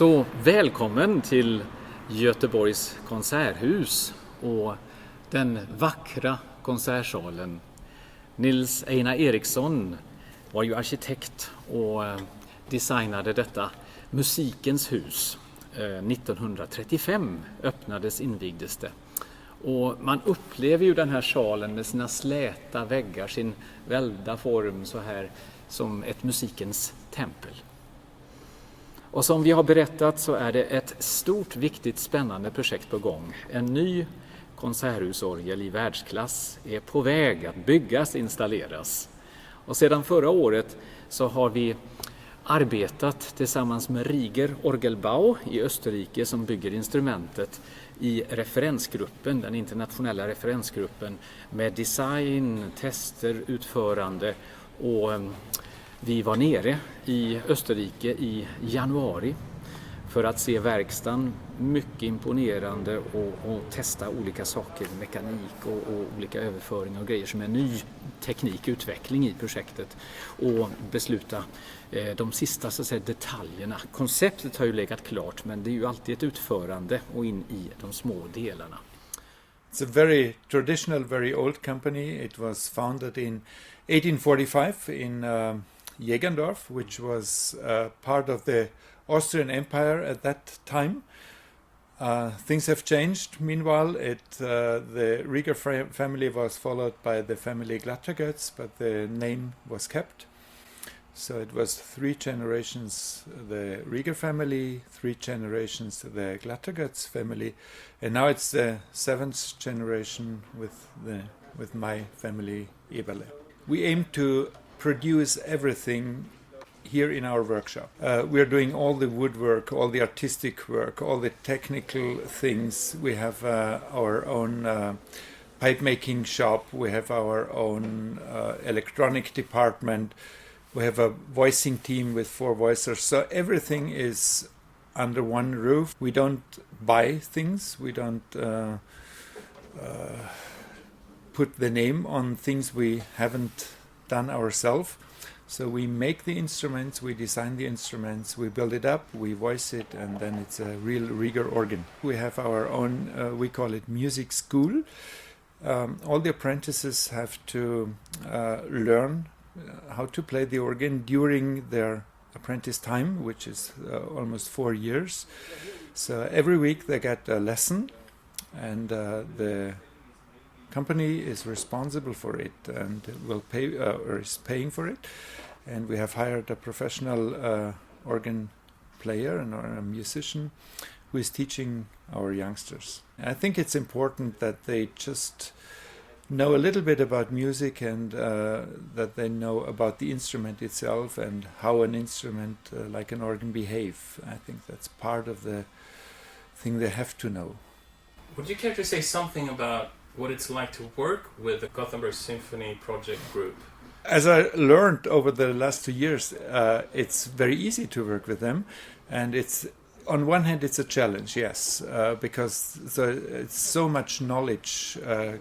Så välkommen till Göteborgs konserthus och den vackra konsertsalen. Nils Einar Eriksson var ju arkitekt och designade detta musikens hus. 1935 invigdes det. Och man upplever ju den här salen med sina släta väggar, sin välda form så här som ett musikens tempel. Och som vi har berättat så är det ett stort, viktigt, spännande projekt på gång. En ny konserthusorgel i världsklass är på väg att byggas, installeras. Och sedan förra året så har vi arbetat tillsammans med Riger Orgelbau i Österrike som bygger instrumentet i referensgruppen, den internationella referensgruppen med design, tester, utförande och vi var nere i Österrike i januari för att se verkstaden, mycket imponerande och testa olika saker, mekanik och olika överföringar och grejer som är ny teknikutveckling i projektet och besluta de sista så att säga, detaljerna. Konceptet har ju legat klart men det är ju alltid ett utförande och in i de små delarna. It's a very traditional, very old company. It was founded in 1845 in Jägendorf, which was part of the Austrian Empire at that time. Things have changed. Meanwhile, the Rieger family was followed by the family Glattergötz, but the name was kept. So it was 3 generations the Rieger family, 3 generations the Glattergötz family, and now it's the 7th generation with my family Eberle. We aim to produce everything here in our workshop. We are doing all the woodwork, all the artistic work, all the technical things. We have our own pipe making shop. We have our own electronic department. We have a voicing team with 4 voicers. So everything is under one roof. We don't buy things. We don't put the name on things we haven't done ourselves. So we make the instruments, we design the instruments, we build it up, we voice it, and then it's a real Rieger organ. We have our own, we call it music school. All the apprentices have to learn how to play the organ during their apprentice time, which is almost 4 years. So every week they get a lesson, and the company is responsible for it and will pay or is paying for it. And we have hired a professional organ player and a musician who is teaching our youngsters. I think it's important that they just know a little bit about music and that they know about the instrument itself and how an instrument like an organ behave. I think that's part of the thing they have to know. Would you care to say something about what it's like to work with the Gothenburg Symphony project group? As I learned over the last 2 years, it's very easy to work with them, and it's on one hand it's a challenge, yes, because it's so much knowledge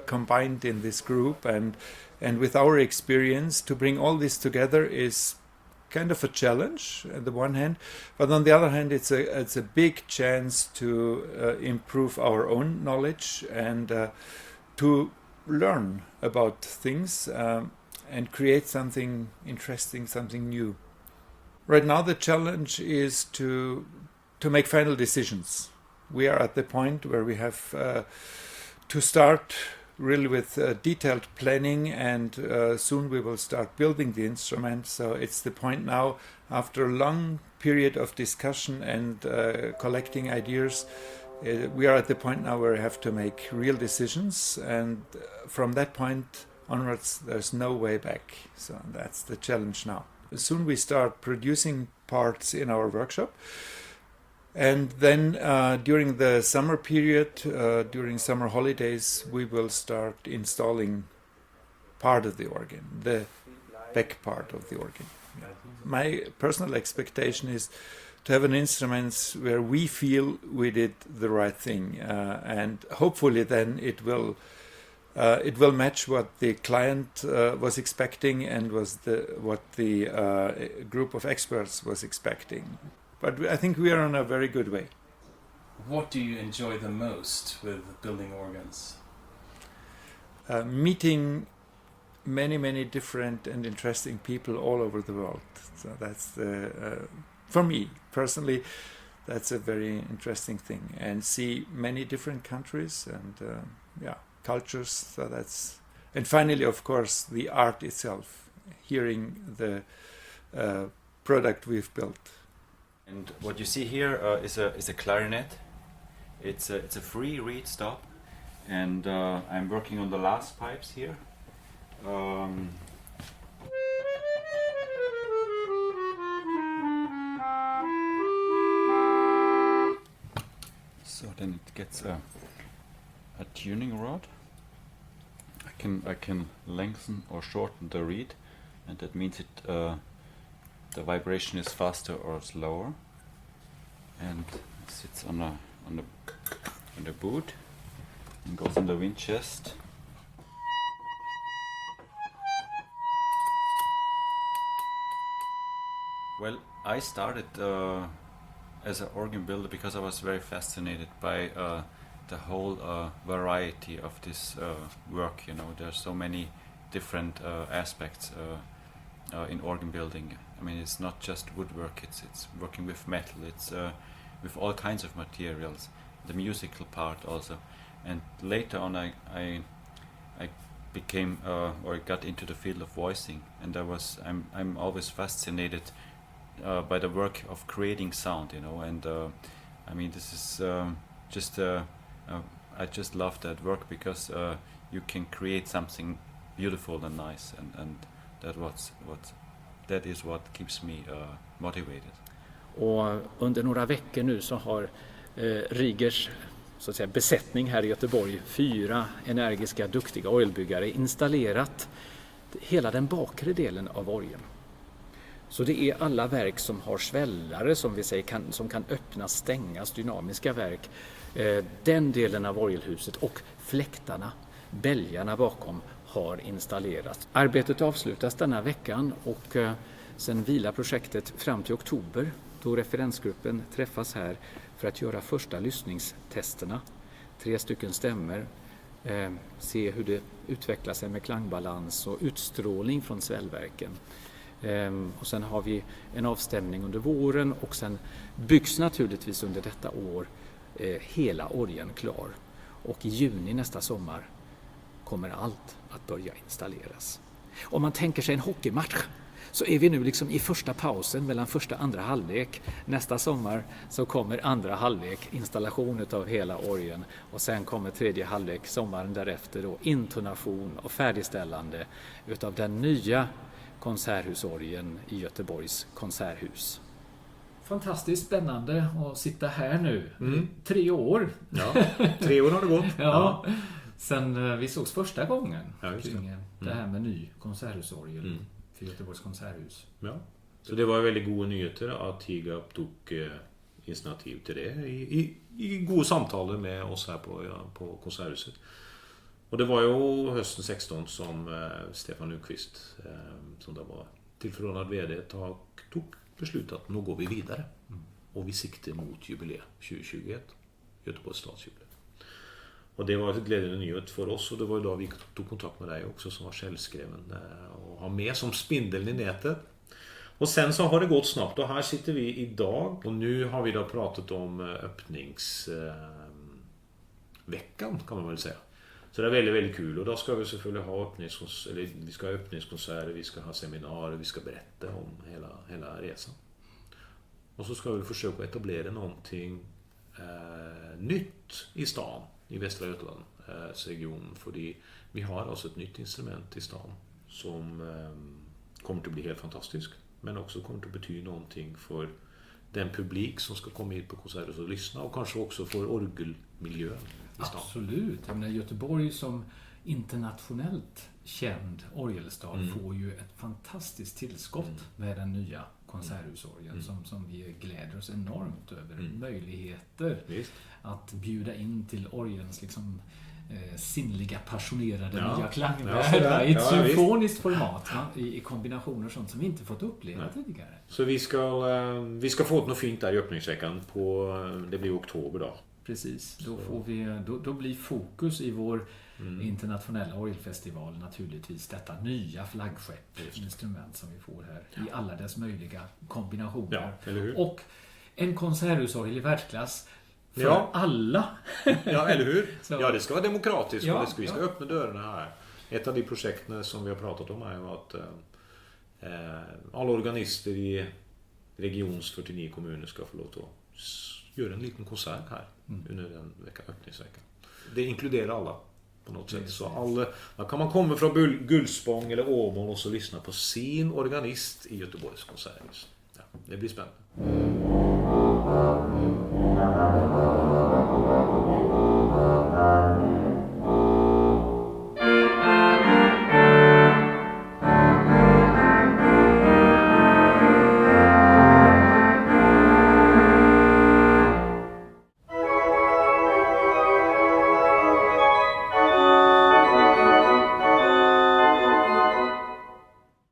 combined in this group, and with our experience to bring all this together is kind of a challenge on the one hand, but on the other hand it's a big chance to improve our own knowledge and to learn about things and create something interesting, something new. Right now the challenge is to make final decisions. We are at the point where we have to start really with detailed planning, and soon we will start building the instrument. So it's the point now, after a long period of discussion and collecting ideas, we are at the point now where we have to make real decisions, and from that point onwards there's no way back. So that's the challenge now. Soon we start producing parts in our workshop, and then during the summer period, during summer holidays, we will start installing part of the organ, the back part of the organ. Yeah. My personal expectation is to have an instrument where we feel we did the right thing, and hopefully then it will match what the client was expecting and what the group of experts was expecting. But I think we are on a very good way. What do you enjoy the most with building organs? Meeting many different and interesting people all over the world. So that's for me personally, that's a very interesting thing, and see many different countries and cultures. So that's, and finally, of course, the art itself, hearing the product we've built. And what you see here is a clarinet. It's a free reed stop, and I'm working on the last pipes here. So then it gets a tuning rod. I can lengthen or shorten the reed, and that means the vibration is faster or slower. And it sits on the boot and goes on the wind chest. Well, I started as an organ builder because I was very fascinated by the whole variety of this work. You know, there are so many different aspects in organ building. I mean, it's not just woodwork; it's working with metal. It's with all kinds of materials. The musical part also, and later on, I became or got into the field of voicing, and I'm always fascinated by the work of creating sound, you know, and I mean, this is I just love that work because you can create something beautiful and nice, and that is what keeps me motivated. Och under några veckor nu så har Rigers så att säga besättning här i Göteborg, 4 energiska, duktiga orgelbyggare, installerat hela den bakre delen av orgeln. Så det är alla verk som har svällare, som vi säger, som kan öppnas, stängas, dynamiska verk. Den delen av orgelhuset och fläktarna, bälgarna bakom, har installerats. Arbetet avslutas denna veckan och sen vilar projektet fram till oktober, då referensgruppen träffas här för att göra första lyssningstesterna. 3 stycken stämmor, se hur det utvecklar sig med klangbalans och utstrålning från svällverken. Och sen har vi en avstämning under våren, och sen byggs naturligtvis under detta år hela orgeln klar. Och i juni nästa sommar kommer allt att börja installeras. Om man tänker sig en hockeymatch, så är vi nu liksom i första pausen mellan första och andra halvlek. Nästa sommar så kommer andra halvlek, installation av hela orgeln, och sen kommer tredje halvlek sommaren därefter då, intonation och färdigställande utav den nya konserthusorgeln i Göteborgs konserthus. Fantastiskt spännande att sitta här nu. 3 år. Ja, 3 år har det gått. Ja. Sen vi sågs första gången kring det här med ny konserthusorgel för Göteborgs konserthus. Ja. Så det var väldigt goda nyheter att Higap tog initiativ till det i goda samtal med oss här på konserthuset. Och det var ju hösten 16 som Stefan Lundqvist, som då var tillförordnad vd, tog beslut att nu går vi vidare. Och vi siktar mot jubileum 2021, Göteborgs stadsjubileum. Och det var ett glädjande nyhet för oss, och det var ju då vi tog kontakt med dig också, som var självskriven och har med som spindeln i nätet. Och sen så har det gått snabbt, och här sitter vi idag, och nu har vi då pratat om öppningsveckan, kan man väl säga. Så det är väldigt, väldigt kul, och då ska vi selvfølgelig ha vi ska ha öppningskonserter, vi ska ha seminarier, vi ska berätta om hela resan. Och så ska vi försöka etablera någonting nytt i stan, i Västra Götaland region, för vi har alltså ett nytt instrument i stan som kommer att bli helt fantastiskt, men också kommer att betyda någonting för den publik som ska komma hit på konserter och lyssna, och kanske också för orgelmiljön i stan. Absolut. Jag menar, Göteborg som internationellt känd orgelstad får ju ett fantastiskt tillskott med den nya konserthusorgeln som vi gläder oss enormt över. Möjligheter att bjuda in till orgelns liksom sinnliga, passionerade Ja. nya Ja, klangvärld sådär. i ett Ja, symfoniskt format i kombinationer och sånt som vi inte fått uppleva tidigare. Så vi ska få något fint där i öppningsveckan det blir oktober då. Precis, då blir fokus i vår internationella orgelfestival naturligtvis detta nya flaggskepp, instrument som vi får här i alla dess möjliga kombinationer. Ja, eller hur? Och en konserthusorgel i världsklass för Ja. alla. Ja, eller hur? Så- Ja, det ska vara demokratiskt. Ja, och vi ska öppna dörrarna här. Ett av de projekten som vi har pratat om är ju att alla organister i regions 49 kommuner ska få lov att göra en liten konsert här under den öppningsveckan. Det inkluderar alla på något sätt. Så då kan man komma från Gullspång eller Åmål och så lyssna på sin organist i Göteborgs konserthus. Ja, det blir spännande.